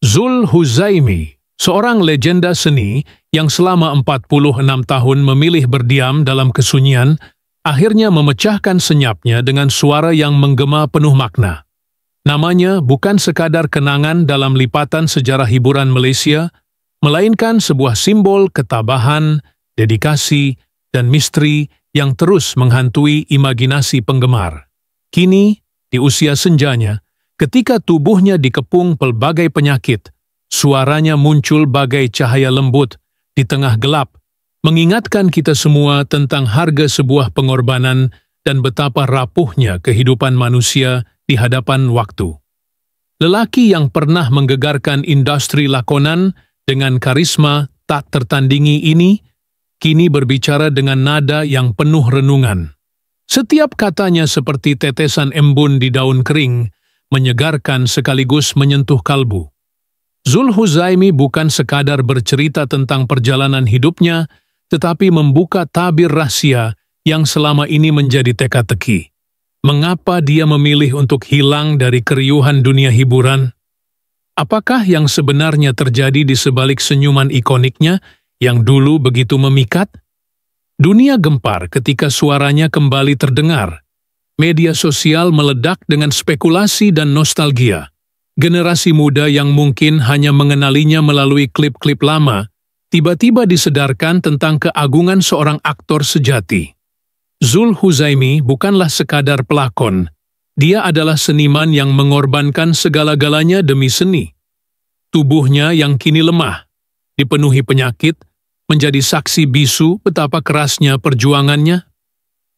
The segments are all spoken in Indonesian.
Zul Huzaimi, seorang legenda seni yang selama 46 tahun memilih berdiam dalam kesunyian, akhirnya memecahkan senyapnya dengan suara yang menggema penuh makna. Namanya bukan sekadar kenangan dalam lipatan sejarah hiburan Malaysia, melainkan sebuah simbol ketabahan, dedikasi, dan misteri yang terus menghantui imajinasi penggemar. Kini, di usia senjanya, ketika tubuhnya dikepung pelbagai penyakit, suaranya muncul bagai cahaya lembut di tengah gelap, mengingatkan kita semua tentang harga sebuah pengorbanan dan betapa rapuhnya kehidupan manusia di hadapan waktu. Lelaki yang pernah menggegarkan industri lakonan dengan karisma tak tertandingi ini, kini berbicara dengan nada yang penuh renungan. Setiap katanya seperti tetesan embun di daun kering, menyegarkan sekaligus menyentuh kalbu. Zul Huzaimi bukan sekadar bercerita tentang perjalanan hidupnya, tetapi membuka tabir rahasia yang selama ini menjadi teka-teki. Mengapa dia memilih untuk hilang dari keriuhan dunia hiburan? Apakah yang sebenarnya terjadi di sebalik senyuman ikoniknya yang dulu begitu memikat? Dunia gempar ketika suaranya kembali terdengar. Media sosial meledak dengan spekulasi dan nostalgia. Generasi muda yang mungkin hanya mengenalinya melalui klip-klip lama, tiba-tiba disedarkan tentang keagungan seorang aktor sejati. Zul Huzaimi bukanlah sekadar pelakon, dia adalah seniman yang mengorbankan segala-galanya demi seni. Tubuhnya yang kini lemah, dipenuhi penyakit, menjadi saksi bisu betapa kerasnya perjuangannya.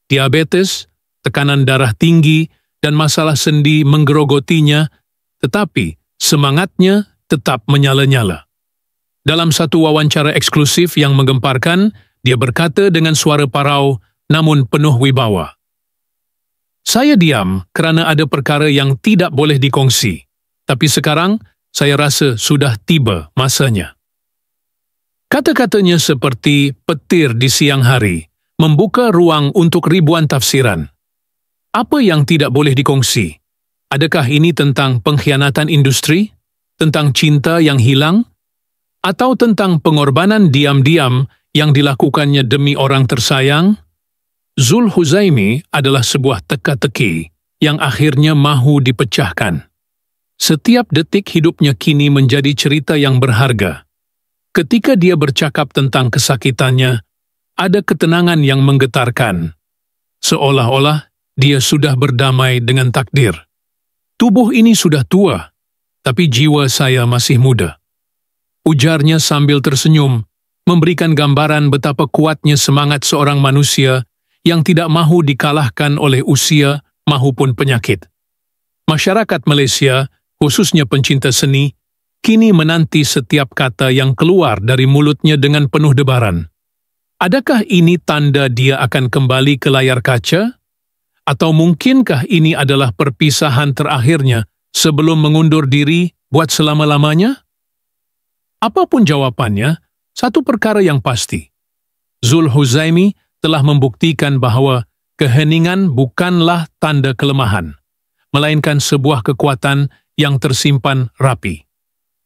Diabetes, tekanan darah tinggi, dan masalah sendi menggerogotinya, tetapi semangatnya tetap menyala-nyala. Dalam satu wawancara eksklusif yang menggemparkan, dia berkata dengan suara parau namun penuh wibawa. Saya diam kerana ada perkara yang tidak boleh dikongsi, tapi sekarang saya rasa sudah tiba masanya. Kata-katanya seperti petir di siang hari, membuka ruang untuk ribuan tafsiran. Apa yang tidak boleh dikongsi? Adakah ini tentang pengkhianatan industri? Tentang cinta yang hilang? Atau tentang pengorbanan diam-diam yang dilakukannya demi orang tersayang? Zul Huzaimi adalah sebuah teka-teki yang akhirnya mahu dipecahkan. Setiap detik hidupnya kini menjadi cerita yang berharga. Ketika dia bercakap tentang kesakitannya, ada ketenangan yang menggetarkan. Seolah-olah dia sudah berdamai dengan takdir. Tubuh ini sudah tua, tapi jiwa saya masih muda. Ujarnya sambil tersenyum, memberikan gambaran betapa kuatnya semangat seorang manusia yang tidak mahu dikalahkan oleh usia maupun penyakit. Masyarakat Malaysia, khususnya pencinta seni, kini menanti setiap kata yang keluar dari mulutnya dengan penuh debaran. Adakah ini tanda dia akan kembali ke layar kaca? Atau mungkinkah ini adalah perpisahan terakhirnya sebelum mengundur diri buat selama-lamanya? Apapun jawabannya, satu perkara yang pasti. Zul Huzaimi telah membuktikan bahwa keheningan bukanlah tanda kelemahan, melainkan sebuah kekuatan yang tersimpan rapi.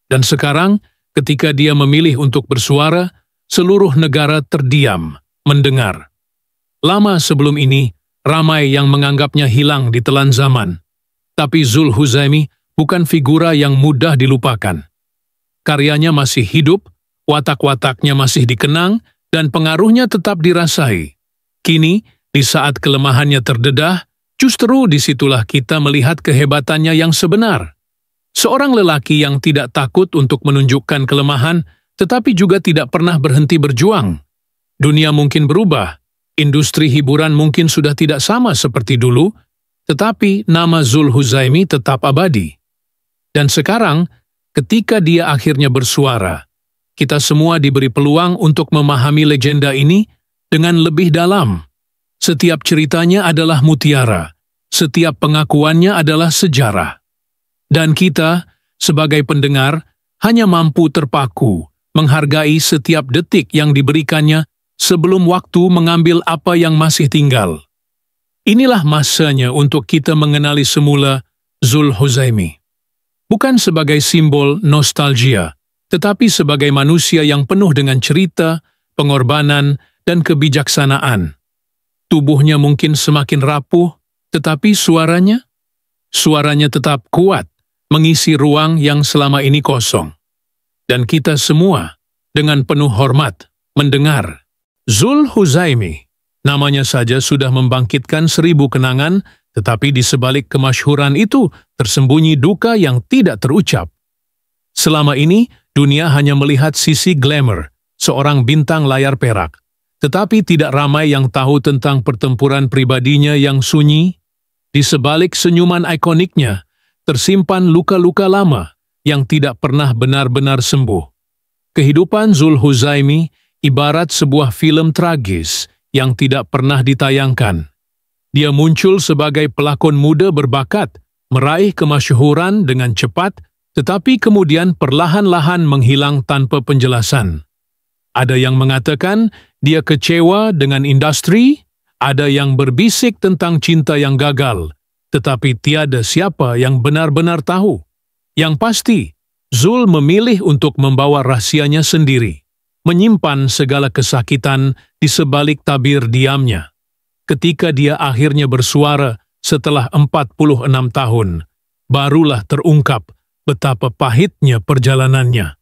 Dan sekarang, ketika dia memilih untuk bersuara, seluruh negara terdiam, mendengar. Lama sebelum ini, ramai yang menganggapnya hilang di telan zaman. Tapi Zul Huzaimi bukan figura yang mudah dilupakan. Karyanya masih hidup, watak-wataknya masih dikenang, dan pengaruhnya tetap dirasai. Kini, di saat kelemahannya terdedah, justru disitulah kita melihat kehebatannya yang sebenar. Seorang lelaki yang tidak takut untuk menunjukkan kelemahan, tetapi juga tidak pernah berhenti berjuang. Dunia mungkin berubah, industri hiburan mungkin sudah tidak sama seperti dulu, tetapi nama Zul Huzaimi tetap abadi. Dan sekarang, ketika dia akhirnya bersuara, kita semua diberi peluang untuk memahami legenda ini dengan lebih dalam. Setiap ceritanya adalah mutiara, setiap pengakuannya adalah sejarah. Dan kita, sebagai pendengar, hanya mampu terpaku, menghargai setiap detik yang diberikannya sebelum waktu mengambil apa yang masih tinggal. Inilah masanya untuk kita mengenali semula Zul Huzaimi. bukan sebagai simbol nostalgia, tetapi sebagai manusia yang penuh dengan cerita, pengorbanan, dan kebijaksanaan. Tubuhnya mungkin semakin rapuh, tetapi suaranya tetap kuat, mengisi ruang yang selama ini kosong. Dan kita semua, dengan penuh hormat, mendengar. Zul Huzaimi, namanya saja sudah membangkitkan 1000 kenangan, tetapi di sebalik kemasyhuran itu tersembunyi duka yang tidak terucap. Selama ini, dunia hanya melihat sisi glamour, seorang bintang layar perak. Tetapi tidak ramai yang tahu tentang pertempuran pribadinya yang sunyi. Di sebalik senyuman ikoniknya, tersimpan luka-luka lama yang tidak pernah benar-benar sembuh. Kehidupan Zul Huzaimi ibarat sebuah film tragis yang tidak pernah ditayangkan. Dia muncul sebagai pelakon muda berbakat, meraih kemasyhuran dengan cepat, tetapi kemudian perlahan-lahan menghilang tanpa penjelasan. Ada yang mengatakan dia kecewa dengan industri, ada yang berbisik tentang cinta yang gagal, tetapi tiada siapa yang benar-benar tahu. Yang pasti, Zul memilih untuk membawa rahasianya sendiri, menyimpan segala kesakitan di sebalik tabir diamnya. Ketika dia akhirnya bersuara setelah 46 tahun, barulah terungkap betapa pahitnya perjalanannya.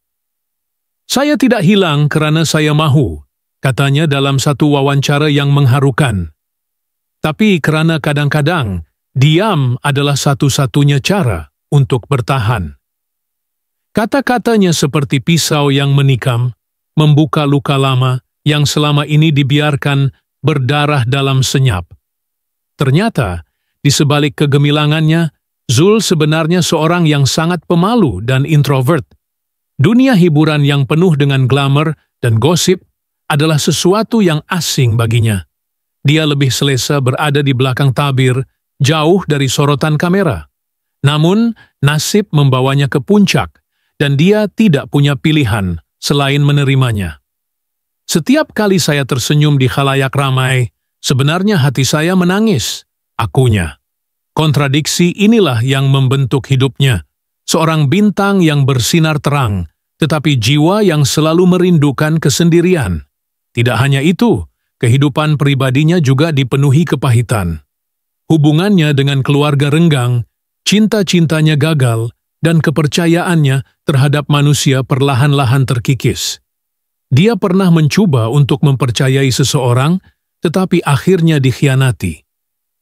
Saya tidak hilang kerana saya mahu, katanya dalam satu wawancara yang mengharukan. Tapi kerana kadang-kadang, diam adalah satu-satunya cara untuk bertahan. Kata-katanya seperti pisau yang menikam, membuka luka lama yang selama ini dibiarkan berdarah dalam senyap. Ternyata, di sebalik kegemilangannya, Zul sebenarnya seorang yang sangat pemalu dan introvert. Dunia hiburan yang penuh dengan glamour dan gosip adalah sesuatu yang asing baginya. Dia lebih selesa berada di belakang tabir, jauh dari sorotan kamera. Namun, nasib membawanya ke puncak, dan dia tidak punya pilihan selain menerimanya. Setiap kali saya tersenyum di khalayak ramai, sebenarnya hati saya menangis, akunya. Kontradiksi inilah yang membentuk hidupnya. Seorang bintang yang bersinar terang, tetapi jiwa yang selalu merindukan kesendirian. Tidak hanya itu, kehidupan pribadinya juga dipenuhi kepahitan. Hubungannya dengan keluarga renggang, cinta-cintanya gagal, dan kepercayaannya terhadap manusia perlahan-lahan terkikis. Dia pernah mencoba untuk mempercayai seseorang, tetapi akhirnya dikhianati.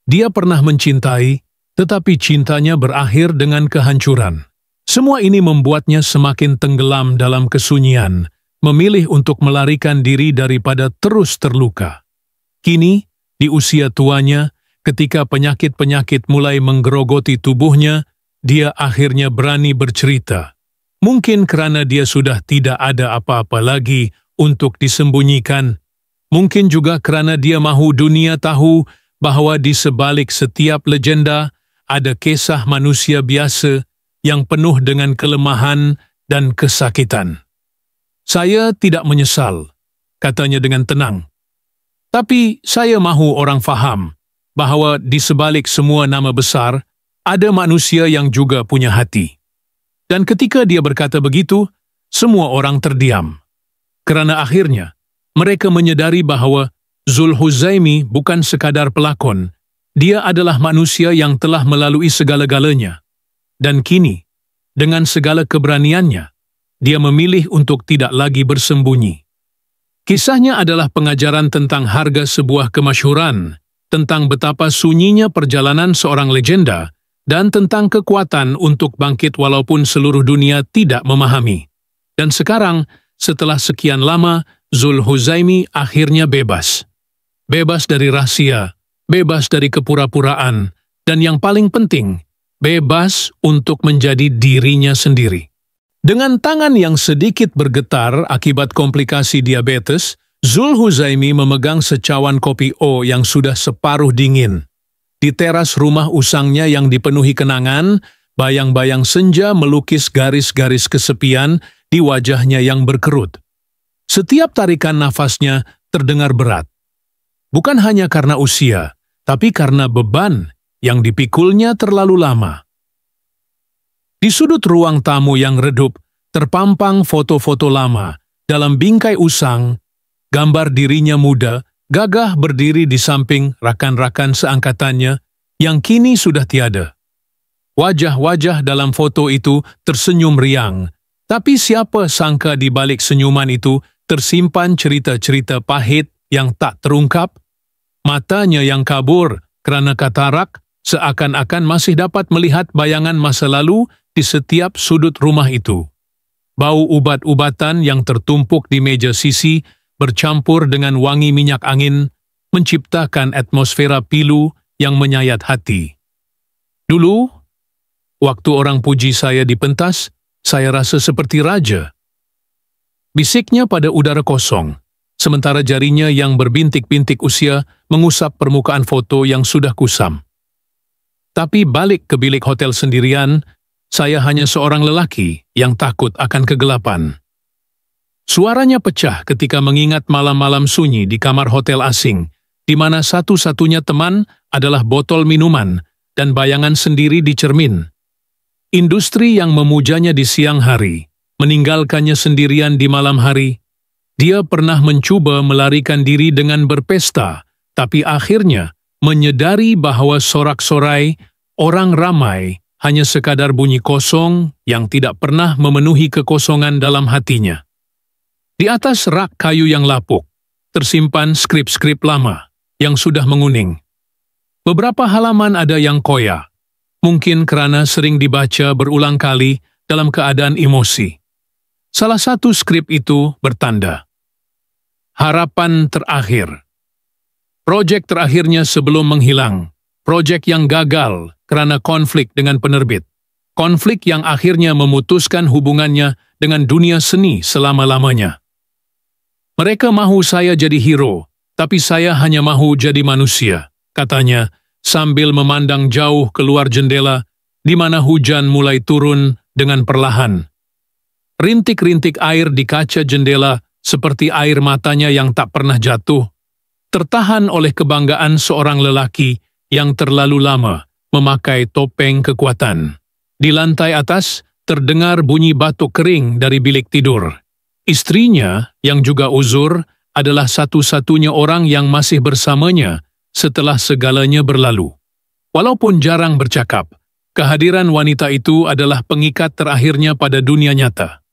Dia pernah mencintai, tetapi cintanya berakhir dengan kehancuran. Semua ini membuatnya semakin tenggelam dalam kesunyian, memilih untuk melarikan diri daripada terus terluka. Kini, di usia tuanya, ketika penyakit-penyakit mulai menggerogoti tubuhnya, dia akhirnya berani bercerita. Mungkin kerana dia sudah tidak ada apa-apa lagi untuk disembunyikan. Mungkin juga kerana dia mahu dunia tahu bahwa di sebalik setiap legenda ada kisah manusia biasa yang penuh dengan kelemahan dan kesakitan. Saya tidak menyesal, katanya dengan tenang. Tapi saya mahu orang faham bahawa di sebalik semua nama besar, ada manusia yang juga punya hati. Dan ketika dia berkata begitu, semua orang terdiam. Kerana akhirnya, mereka menyadari bahawa Zul Huzaimi bukan sekadar pelakon, dia adalah manusia yang telah melalui segala-galanya. Dan kini, dengan segala keberaniannya, dia memilih untuk tidak lagi bersembunyi. Kisahnya adalah pengajaran tentang harga sebuah kemasyhuran, tentang betapa sunyinya perjalanan seorang legenda, dan tentang kekuatan untuk bangkit walaupun seluruh dunia tidak memahami. Dan sekarang, setelah sekian lama, Zul Huzaimi akhirnya bebas. Bebas dari rahasia, bebas dari kepura-puraan, dan yang paling penting, bebas untuk menjadi dirinya sendiri. Dengan tangan yang sedikit bergetar akibat komplikasi diabetes, Zul Huzaimi memegang secawan kopi O yang sudah separuh dingin. Di teras rumah usangnya yang dipenuhi kenangan, bayang-bayang senja melukis garis-garis kesepian di wajahnya yang berkerut. Setiap tarikan nafasnya terdengar berat. Bukan hanya karena usia, tapi karena beban yang dipikulnya terlalu lama. Di sudut ruang tamu yang redup, terpampang foto-foto lama. Dalam bingkai usang, gambar dirinya muda, gagah berdiri di samping rakan-rakan seangkatannya yang kini sudah tiada. Wajah-wajah dalam foto itu tersenyum riang, tapi siapa sangka di balik senyuman itu tersimpan cerita-cerita pahit yang tak terungkap? Matanya yang kabur kerana katarak seakan-akan masih dapat melihat bayangan masa lalu di setiap sudut rumah itu. Bau ubat-ubatan yang tertumpuk di meja sisi bercampur dengan wangi minyak angin menciptakan atmosfera pilu yang menyayat hati. Dulu, waktu orang puji saya di pentas, saya rasa seperti raja. Bisiknya pada udara kosong, sementara jarinya yang berbintik-bintik usia mengusap permukaan foto yang sudah kusam. Tapi balik ke bilik hotel sendirian, saya hanya seorang lelaki yang takut akan kegelapan. Suaranya pecah ketika mengingat malam-malam sunyi di kamar hotel asing, di mana satu-satunya teman adalah botol minuman dan bayangan sendiri di cermin. Industri yang memujanya di siang hari, meninggalkannya sendirian di malam hari. Dia pernah mencuba melarikan diri dengan berpesta, tapi akhirnya menyadari bahwa sorak-sorai orang ramai hanya sekadar bunyi kosong yang tidak pernah memenuhi kekosongan dalam hatinya. Di atas rak kayu yang lapuk, tersimpan skrip-skrip lama yang sudah menguning. Beberapa halaman ada yang koyak, mungkin kerana sering dibaca berulang kali dalam keadaan emosi. Salah satu skrip itu bertanda, "Harapan terakhir." Projek terakhirnya sebelum menghilang, projek yang gagal kerana konflik dengan penerbit, konflik yang akhirnya memutuskan hubungannya dengan dunia seni selama-lamanya. "Mereka mahu saya jadi hero, tapi saya hanya mahu jadi manusia," katanya sambil memandang jauh keluar jendela di mana hujan mulai turun dengan perlahan. Rintik-rintik air di kaca jendela seperti air matanya yang tak pernah jatuh, tertahan oleh kebanggaan seorang lelaki yang terlalu lama memakai topeng kekuatan. Di lantai atas terdengar bunyi batuk kering dari bilik tidur. Istrinya, yang juga uzur, adalah satu-satunya orang yang masih bersamanya setelah segalanya berlalu. Walaupun jarang bercakap, kehadiran wanita itu adalah pengikat terakhirnya pada dunia nyata.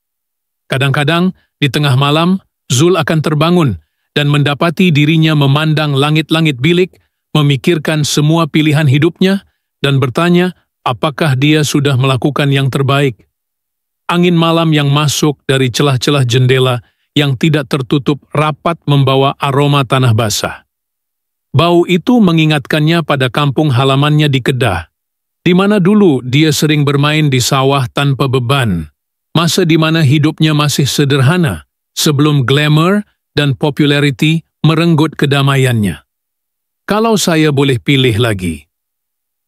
Kadang-kadang, di tengah malam, Zul akan terbangun dan mendapati dirinya memandang langit-langit bilik, memikirkan semua pilihan hidupnya, dan bertanya apakah dia sudah melakukan yang terbaik. Angin malam yang masuk dari celah-celah jendela yang tidak tertutup rapat membawa aroma tanah basah. Bau itu mengingatkannya pada kampung halamannya di Kedah, di mana dulu dia sering bermain di sawah tanpa beban, masa di mana hidupnya masih sederhana, sebelum glamour dan populariti merenggut kedamaiannya. "Kalau saya boleh pilih lagi,"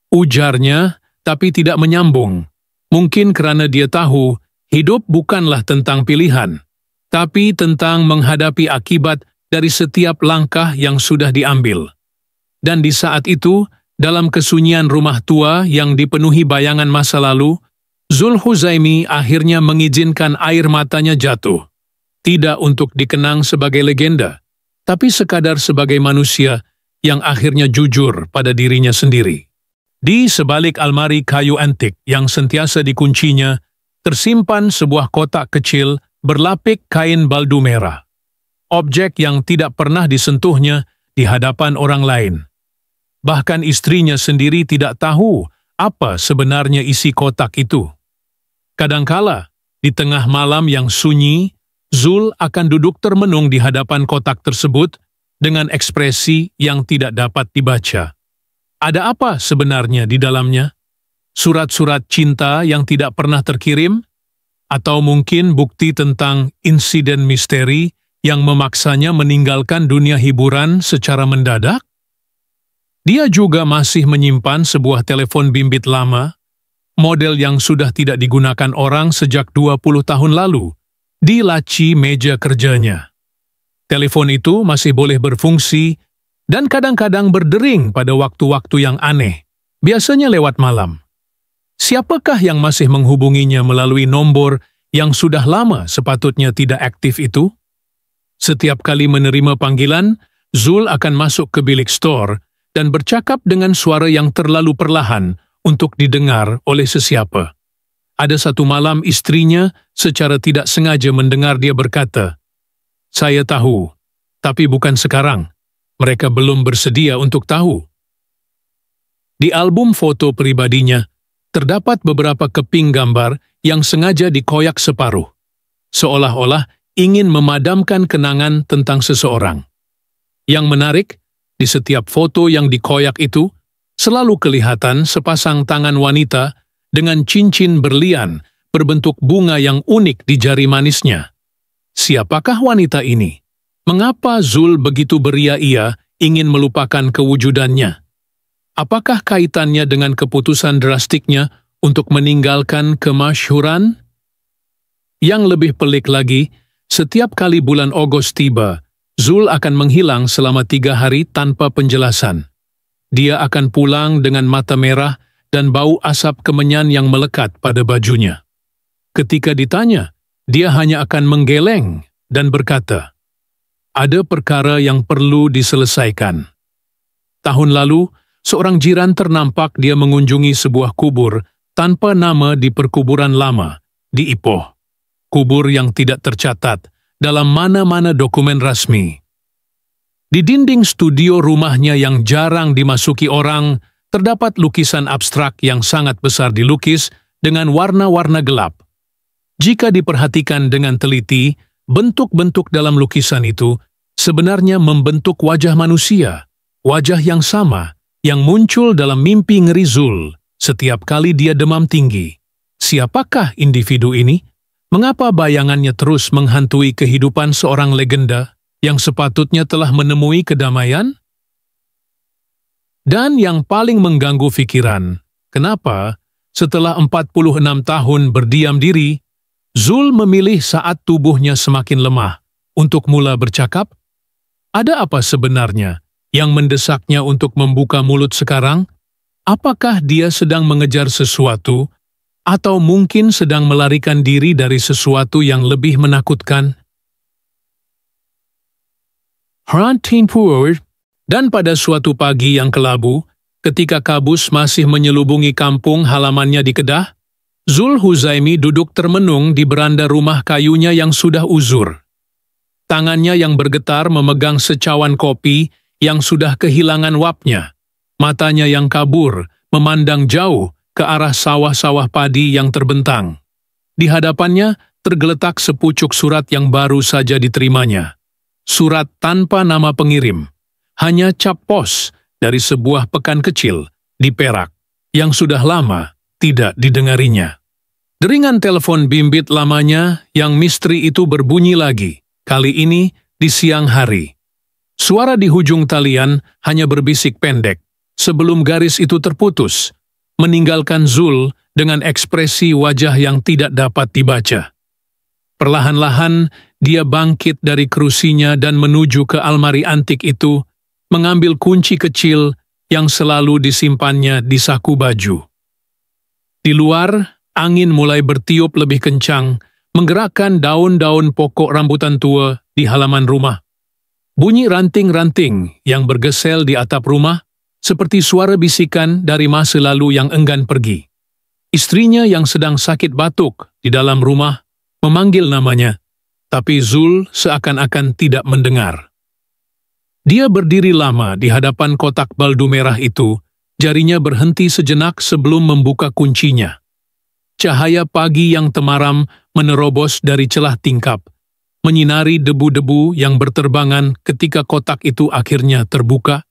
ujarnya, tapi tidak menyambung. Mungkin kerana dia tahu hidup bukanlah tentang pilihan, tapi tentang menghadapi akibat dari setiap langkah yang sudah diambil. Dan di saat itu, dalam kesunyian rumah tua yang dipenuhi bayangan masa lalu, Zul Huzaimi akhirnya mengizinkan air matanya jatuh. Tidak untuk dikenang sebagai legenda, tapi sekadar sebagai manusia yang akhirnya jujur pada dirinya sendiri. Di sebalik almari kayu antik yang sentiasa dikuncinya, tersimpan sebuah kotak kecil berlapik kain baldu merah. Objek yang tidak pernah disentuhnya di hadapan orang lain. Bahkan istrinya sendiri tidak tahu apa sebenarnya isi kotak itu. Kadangkala, di tengah malam yang sunyi, Zul akan duduk termenung di hadapan kotak tersebut dengan ekspresi yang tidak dapat dibaca. Ada apa sebenarnya di dalamnya? Surat-surat cinta yang tidak pernah terkirim? Atau mungkin bukti tentang insiden misteri yang memaksanya meninggalkan dunia hiburan secara mendadak? Dia juga masih menyimpan sebuah telepon bimbit lama, model yang sudah tidak digunakan orang sejak 20 tahun lalu, di laci meja kerjanya. Telepon itu masih boleh berfungsi dan kadang-kadang berdering pada waktu-waktu yang aneh, biasanya lewat malam. Siapakah yang masih menghubunginya melalui nombor yang sudah lama sepatutnya tidak aktif itu? Setiap kali menerima panggilan, Zul akan masuk ke bilik store dan bercakap dengan suara yang terlalu perlahan untuk didengar oleh sesiapa. Ada satu malam istrinya secara tidak sengaja mendengar dia berkata, "Saya tahu, tapi bukan sekarang. Mereka belum bersedia untuk tahu." Di album foto pribadinya, terdapat beberapa keping gambar yang sengaja dikoyak separuh, seolah-olah ingin memadamkan kenangan tentang seseorang. Yang menarik, di setiap foto yang dikoyak itu, selalu kelihatan sepasang tangan wanita dengan cincin berlian berbentuk bunga yang unik di jari manisnya. Siapakah wanita ini? Mengapa Zul begitu beria-ia ingin melupakan kewujudannya? Apakah kaitannya dengan keputusan drastiknya untuk meninggalkan kemasyhuran? Yang lebih pelik lagi, setiap kali bulan Ogos tiba, Zul akan menghilang selama 3 hari tanpa penjelasan. Dia akan pulang dengan mata merah dan bau asap kemenyan yang melekat pada bajunya. Ketika ditanya, dia hanya akan menggeleng dan berkata, "Ada perkara yang perlu diselesaikan." Tahun lalu, seorang jiran ternampak dia mengunjungi sebuah kubur tanpa nama di perkuburan lama di Ipoh. Kubur yang tidak tercatat dalam mana-mana dokumen rasmi. Di dinding studio rumahnya yang jarang dimasuki orang, terdapat lukisan abstrak yang sangat besar dilukis dengan warna-warna gelap. Jika diperhatikan dengan teliti, bentuk-bentuk dalam lukisan itu sebenarnya membentuk wajah manusia, wajah yang sama, yang muncul dalam mimpi ngeri Zul setiap kali dia demam tinggi. Siapakah individu ini? Mengapa bayangannya terus menghantui kehidupan seorang legenda yang sepatutnya telah menemui kedamaian? Dan yang paling mengganggu pikiran, kenapa setelah 46 tahun berdiam diri, Zul memilih saat tubuhnya semakin lemah untuk mula bercakap? Ada apa sebenarnya yang mendesaknya untuk membuka mulut sekarang? Apakah dia sedang mengejar sesuatu, atau mungkin sedang melarikan diri dari sesuatu yang lebih menakutkan? Dan pada suatu pagi yang kelabu, ketika kabus masih menyelubungi kampung halamannya di Kedah, Zul Huzaimi duduk termenung di beranda rumah kayunya yang sudah uzur. Tangannya yang bergetar memegang secawan kopi yang sudah kehilangan wapnya. Matanya yang kabur memandang jauh ke arah sawah-sawah padi yang terbentang. Di hadapannya tergeletak sepucuk surat yang baru saja diterimanya. Surat tanpa nama pengirim, hanya cap pos dari sebuah pekan kecil di Perak yang sudah lama tidak didengarinya. Deringan telepon bimbit lamanya yang misteri itu berbunyi lagi, kali ini di siang hari. Suara di hujung talian hanya berbisik pendek, sebelum garis itu terputus, meninggalkan Zul dengan ekspresi wajah yang tidak dapat dibaca. Perlahan-lahan, dia bangkit dari kerusinya dan menuju ke almari antik itu, mengambil kunci kecil yang selalu disimpannya di saku baju. Di luar, angin mulai bertiup lebih kencang, menggerakkan daun-daun pokok rambutan tua di halaman rumah. Bunyi ranting-ranting yang bergesel di atap rumah, seperti suara bisikan dari masa lalu yang enggan pergi. Istrinya yang sedang sakit batuk di dalam rumah memanggil namanya, tapi Zul seakan-akan tidak mendengar. Dia berdiri lama di hadapan kotak baldu merah itu, jarinya berhenti sejenak sebelum membuka kuncinya. Cahaya pagi yang temaram menerobos dari celah tingkap, menyinari debu-debu yang berterbangan ketika kotak itu akhirnya terbuka.